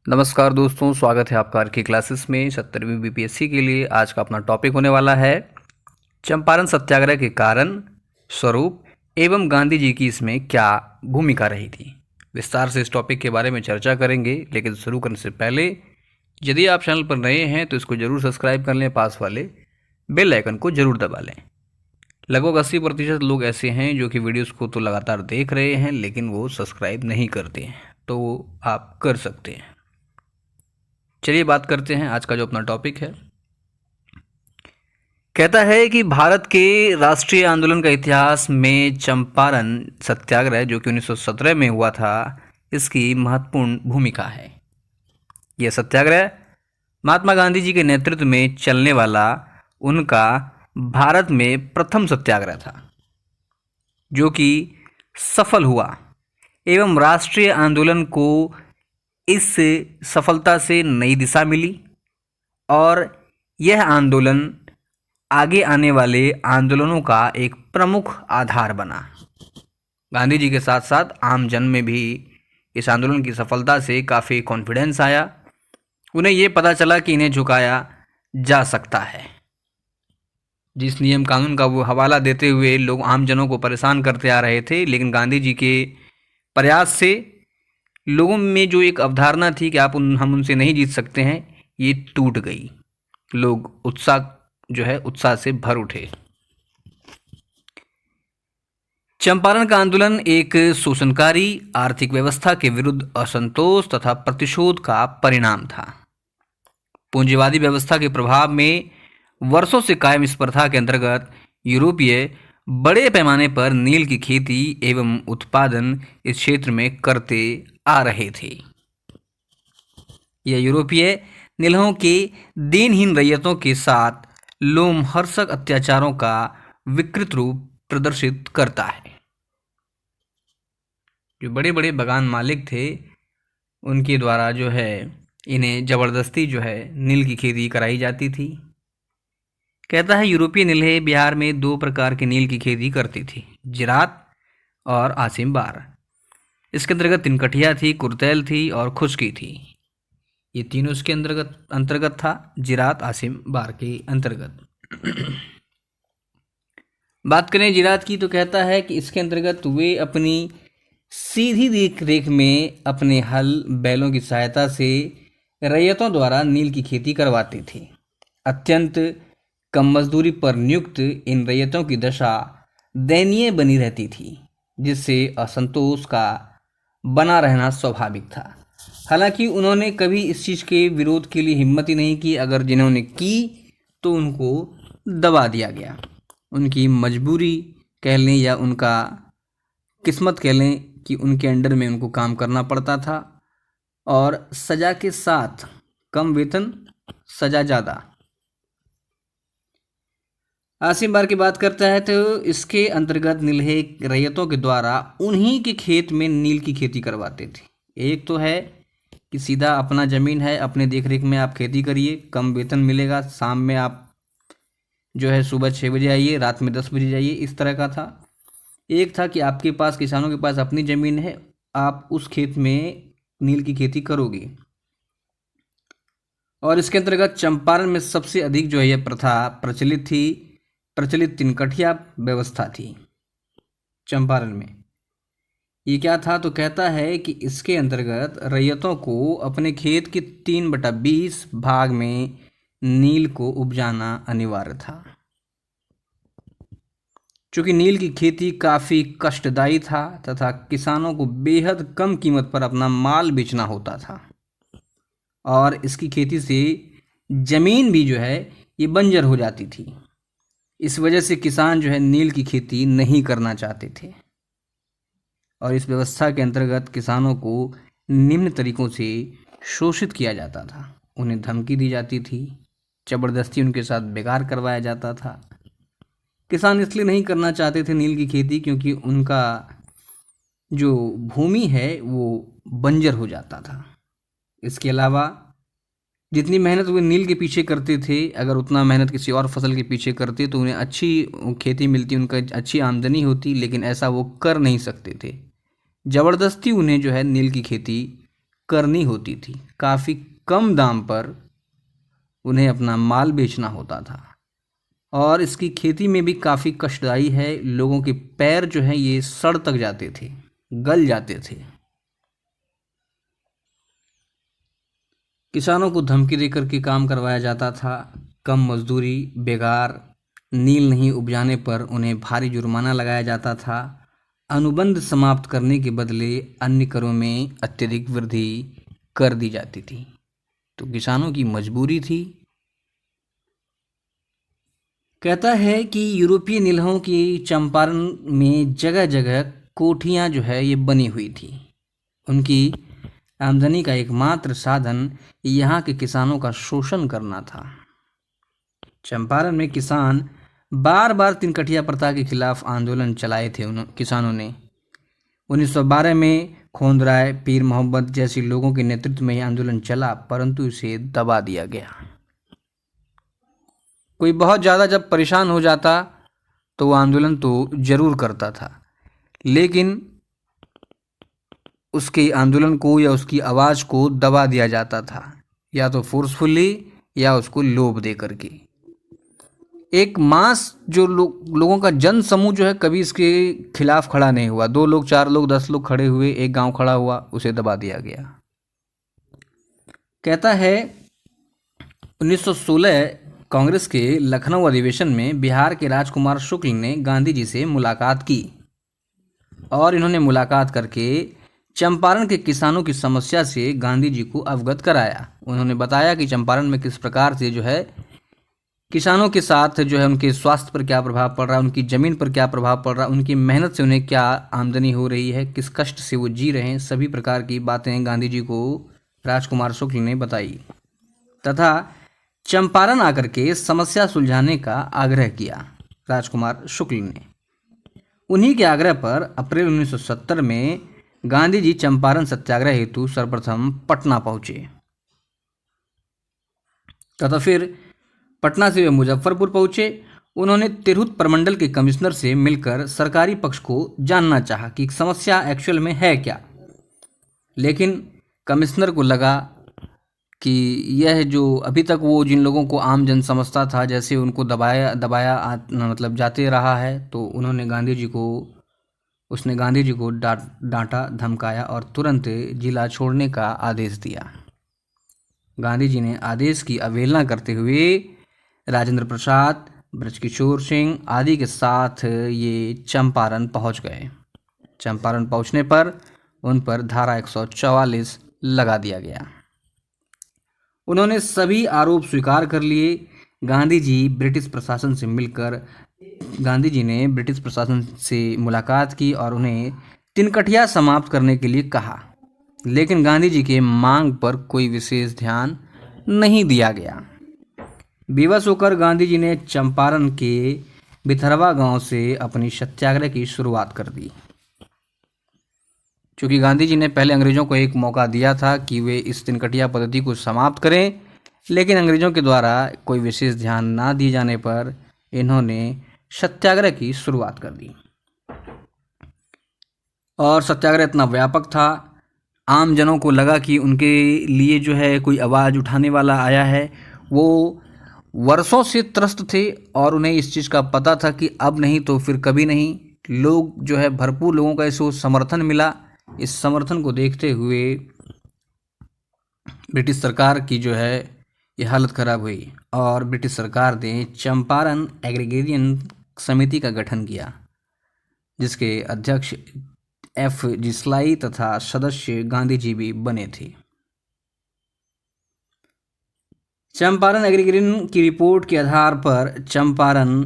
नमस्कार दोस्तों, स्वागत है आपका की क्लासेस में 70वीं बीपीएससी के लिए। आज का अपना टॉपिक होने वाला है चंपारण सत्याग्रह के कारण, स्वरूप एवं गांधी जी की इसमें क्या भूमिका रही थी। विस्तार से इस टॉपिक के बारे में चर्चा करेंगे, लेकिन शुरू करने से पहले यदि आप चैनल पर नए हैं तो इसको जरूर सब्सक्राइब कर लें, पास वाले बेल आइकन को जरूर दबा लें। लगभग 80% लोग ऐसे हैं जो कि वीडियोस को तो लगातार देख रहे हैं, लेकिन वो सब्सक्राइब नहीं करते हैं, तो वो आप कर सकते हैं। चलिए बात करते हैं आज का जो अपना टॉपिक है। कहता है कि भारत के राष्ट्रीय आंदोलन का इतिहास में चंपारण सत्याग्रह जो कि 1917 में हुआ था, इसकी महत्वपूर्ण भूमिका है। यह सत्याग्रह महात्मा गांधी जी के नेतृत्व में चलने वाला उनका भारत में प्रथम सत्याग्रह था, जो कि सफल हुआ एवं राष्ट्रीय आंदोलन को इस सफलता से नई दिशा मिली और यह आंदोलन आगे आने वाले आंदोलनों का एक प्रमुख आधार बना। गांधी जी के साथ साथ आम जन में भी इस आंदोलन की सफलता से काफ़ी कॉन्फिडेंस आया। उन्हें ये पता चला कि इन्हें झुकाया जा सकता है। जिस नियम कानून का वो हवाला देते हुए लोग आम जनों को परेशान करते आ रहे थे, लेकिन गांधी जी के प्रयास से लोगों में जो एक अवधारणा थी कि हम उनसे नहीं जीत सकते हैं, ये टूट गई। लोग उत्साह से भर उठे। चंपारण का आंदोलन एक शोषणकारी आर्थिक व्यवस्था के विरुद्ध असंतोष तथा प्रतिशोध का परिणाम था। पूंजीवादी व्यवस्था के प्रभाव में वर्षों से कायम स्पर्धा के अंतर्गत यूरोपीय बड़े पैमाने पर नील की खेती एवं उत्पादन इस क्षेत्र में करते आ रहे थे। यह यूरोपीय नीलों के दीनहीन रैयतों के साथ लोमहर्षक अत्याचारों का विकृत रूप प्रदर्शित करता है। जो बड़े बड़े बागान मालिक थे, उनके द्वारा जो है इन्हें ज़बरदस्ती जो है नील की खेती कराई जाती थी। कहता है यूरोपीय नीलें बिहार में दो प्रकार के नील की खेती करती थी, जिरात और आसिम बार। इसके अंतर्गत तिनकठिया थी, कुर्तैल थी और खुशकी थी। ये तीनों इसके अंतर्गत था, जिरात आसिम बार के अंतर्गत। बात करें जिरात की तो कहता है कि इसके अंतर्गत वे अपनी सीधी देख रेख में अपने हल बैलों की सहायता से रैयतों द्वारा नील की खेती करवाते थे। अत्यंत कम मजदूरी पर नियुक्त इन रैयतों की दशा दयनीय बनी रहती थी, जिससे असंतोष का बना रहना स्वाभाविक था। हालांकि उन्होंने कभी इस चीज़ के विरोध के लिए हिम्मत ही नहीं की। अगर जिन्होंने की तो उनको दबा दिया गया। उनकी मजबूरी कह लें या उनका किस्मत कह लें कि उनके अंडर में उनको काम करना पड़ता था, और सज़ा के साथ कम वेतन, सज़ा ज़्यादा। आसिम बार की बात करता है तो इसके अंतर्गत नील्हे रैयतों के द्वारा उन्हीं के खेत में नील की खेती करवाते थे। एक तो है कि सीधा अपना ज़मीन है, अपने देख रेख में आप खेती करिए, कम वेतन मिलेगा, शाम में आप जो है सुबह 6 बजे आइए, रात में 10 बजे जाइए, इस तरह का था। एक था कि आपके पास, किसानों के पास अपनी ज़मीन है, आप उस खेत में नील की खेती करोगे। और इसके अंतर्गत चंपारण में सबसे अधिक जो है यह प्रथा प्रचलित तिनकठिया व्यवस्था थी। चंपारण में ये क्या था तो कहता है कि इसके अंतर्गत रैयतों को अपने खेत के 3/20 भाग में नील को उपजाना अनिवार्य था। चूँकि नील की खेती काफ़ी कष्टदायी था तथा किसानों को बेहद कम कीमत पर अपना माल बेचना होता था, और इसकी खेती से ज़मीन भी जो है ये बंजर हो जाती थी। इस वजह से किसान जो है नील की खेती नहीं करना चाहते थे, और इस व्यवस्था के अंतर्गत किसानों को निम्न तरीकों से शोषित किया जाता था। उन्हें धमकी दी जाती थी, ज़बरदस्ती उनके साथ बेकार करवाया जाता था। किसान इसलिए नहीं करना चाहते थे नील की खेती क्योंकि उनका जो भूमि है वो बंजर हो जाता था। इसके अलावा जितनी मेहनत वे नील के पीछे करते थे, अगर उतना मेहनत किसी और फसल के पीछे करते तो उन्हें अच्छी खेती मिलती, उनका अच्छी आमदनी होती, लेकिन ऐसा वो कर नहीं सकते थे। ज़बरदस्ती उन्हें जो है नील की खेती करनी होती थी। काफ़ी कम दाम पर उन्हें अपना माल बेचना होता था और इसकी खेती में भी काफ़ी कष्टदायी है। लोगों के पैर जो हैं ये सड़ तक जाते थे, गल जाते थे। किसानों को धमकी देकर के काम करवाया जाता था। कम मजदूरी, बेकार नील नहीं उपजाने पर उन्हें भारी जुर्माना लगाया जाता था। अनुबंध समाप्त करने के बदले अन्य करों में अत्यधिक वृद्धि कर दी जाती थी। तो किसानों की मजबूरी थी। कहता है कि यूरोपीय नीलहों की चंपारण में जगह जगह कोठियाँ जो है ये बनी हुई थी। उनकी आमदनी का एकमात्र साधन यहाँ के किसानों का शोषण करना था। चंपारण में किसान बार बार तिनकठिया प्रथा के खिलाफ आंदोलन चलाए थे किसानों ने। 1912 में खोंदराय, पीर मोहम्मद जैसे लोगों के नेतृत्व में यह आंदोलन चला, परंतु इसे दबा दिया गया। कोई बहुत ज़्यादा जब परेशान हो जाता तो वो आंदोलन तो जरूर करता था, लेकिन उसके आंदोलन को या उसकी आवाज़ को दबा दिया जाता था, या तो फोर्सफुली या उसको लोभ दे करके। एक मास जो लोगों का जन समूह जो है कभी इसके खिलाफ खड़ा नहीं हुआ। 2 लोग, 4 लोग, 10 लोग खड़े हुए, एक गांव खड़ा हुआ, उसे दबा दिया गया। कहता है 1916 कांग्रेस के लखनऊ अधिवेशन में बिहार के राजकुमार शुक्ल ने गांधी जी से मुलाकात की और इन्होंने मुलाकात करके चंपारण के किसानों की समस्या से गांधी जी को अवगत कराया। उन्होंने बताया कि चंपारण में किस प्रकार से जो है किसानों के साथ जो है उनके स्वास्थ्य पर क्या प्रभाव पड़ रहा है, उनकी ज़मीन पर क्या प्रभाव पड़ रहा है, उनकी मेहनत से उन्हें क्या आमदनी हो रही है, किस कष्ट से वो जी रहे हैं। सभी प्रकार की बातें गांधी जी को राजकुमार शुक्ल ने बताई तथा चंपारण आकर के समस्या सुलझाने का आग्रह किया। राजकुमार शुक्ल ने उन्हीं के आग्रह पर अप्रैल 1970 में गांधी जी चंपारण सत्याग्रह हेतु सर्वप्रथम पटना पहुंचे तथा फिर पटना से वे मुजफ्फरपुर पहुंचे। उन्होंने तिरहुत प्रमंडल के कमिश्नर से मिलकर सरकारी पक्ष को जानना चाहा कि समस्या एक्चुअल में है क्या, लेकिन कमिश्नर को लगा कि यह जो अभी तक वो जिन लोगों को आम जन समझता था, जैसे उनको दबाया मतलब जाते रहा है, तो उसने गांधी जी को डांटा, धमकाया और तुरंत जिला छोड़ने का आदेश दिया। गांधी जी ने आदेश की अवहेलना करते हुए राजेंद्र प्रसाद, ब्रजकिशोर सिंह आदि के साथ ये चंपारण पहुंच गए। चंपारण पहुंचने पर उन पर धारा 144 लगा दिया गया। उन्होंने सभी आरोप स्वीकार कर लिए। गांधी जी ने ब्रिटिश प्रशासन से मुलाकात की और उन्हें तिनकठिया समाप्त करने के लिए कहा, लेकिन गांधी जी के मांग पर कोई विशेष ध्यान नहीं दिया गया। बेबस होकर गांधी जी ने चंपारण के बिथरवा गांव से अपनी सत्याग्रह की शुरुआत कर दी। क्योंकि गांधी जी ने पहले अंग्रेजों को एक मौका दिया था कि वे इस तिनकठिया पद्धति को समाप्त करें, लेकिन अंग्रेजों के द्वारा कोई विशेष ध्यान ना दिए जाने पर इन्होंने सत्याग्रह की शुरुआत कर दी। और सत्याग्रह इतना व्यापक था, आम जनों को लगा कि उनके लिए जो है कोई आवाज़ उठाने वाला आया है। वो वर्षों से त्रस्त थे और उन्हें इस चीज़ का पता था कि अब नहीं तो फिर कभी नहीं। लोग जो है भरपूर लोगों का इसको समर्थन मिला। इस समर्थन को देखते हुए ब्रिटिश सरकार की जो है ये हालत ख़राब हुई और ब्रिटिश सरकार ने चंपारण एग्रीगेरियन समिति का गठन किया, जिसके अध्यक्ष F. जिसलाई तथा सदस्य गांधी जी भी बने थे। चंपारण एग्रीगेरियन की रिपोर्ट के आधार पर चंपारण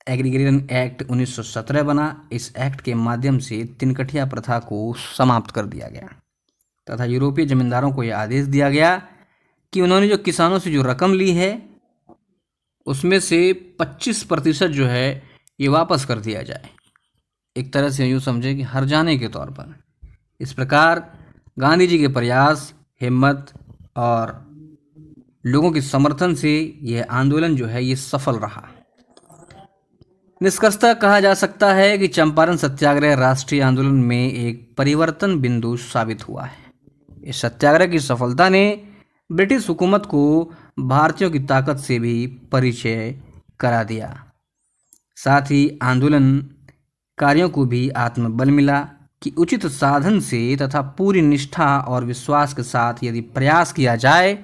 एग्रीगेरियन एक्ट 1917 बना। इस एक्ट के माध्यम से तिनकठिया प्रथा को समाप्त कर दिया गया तथा यूरोपीय जमींदारों को यह आदेश दिया गया कि उन्होंने जो किसानों से जो रकम ली है उसमें से 25% जो है ये वापस कर दिया जाए। एक तरह से यूँ समझे कि हर्जाने के तौर पर। इस प्रकार गांधी जी के प्रयास, हिम्मत और लोगों के समर्थन से यह आंदोलन जो है ये सफल रहा। निष्कर्षतः कहा जा सकता है कि चंपारण सत्याग्रह राष्ट्रीय आंदोलन में एक परिवर्तन बिंदु साबित हुआ है। इस सत्याग्रह की सफलता ने ब्रिटिश हुकूमत को भारतीयों की ताकत से भी परिचय करा दिया। साथ ही आंदोलनकारियों को भी आत्मबल मिला कि उचित साधन से तथा पूरी निष्ठा और विश्वास के साथ यदि प्रयास किया जाए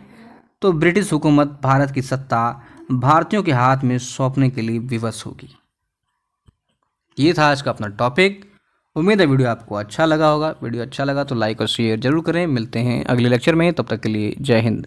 तो ब्रिटिश हुकूमत भारत की सत्ता भारतीयों के हाथ में सौंपने के लिए विवश होगी। ये था आज का अपना टॉपिक। उम्मीद है वीडियो आपको अच्छा लगा होगा। वीडियो अच्छा लगा तो लाइक और शेयर जरूर करें। मिलते हैं अगले लेक्चर में, तब तक के लिए जय हिंद।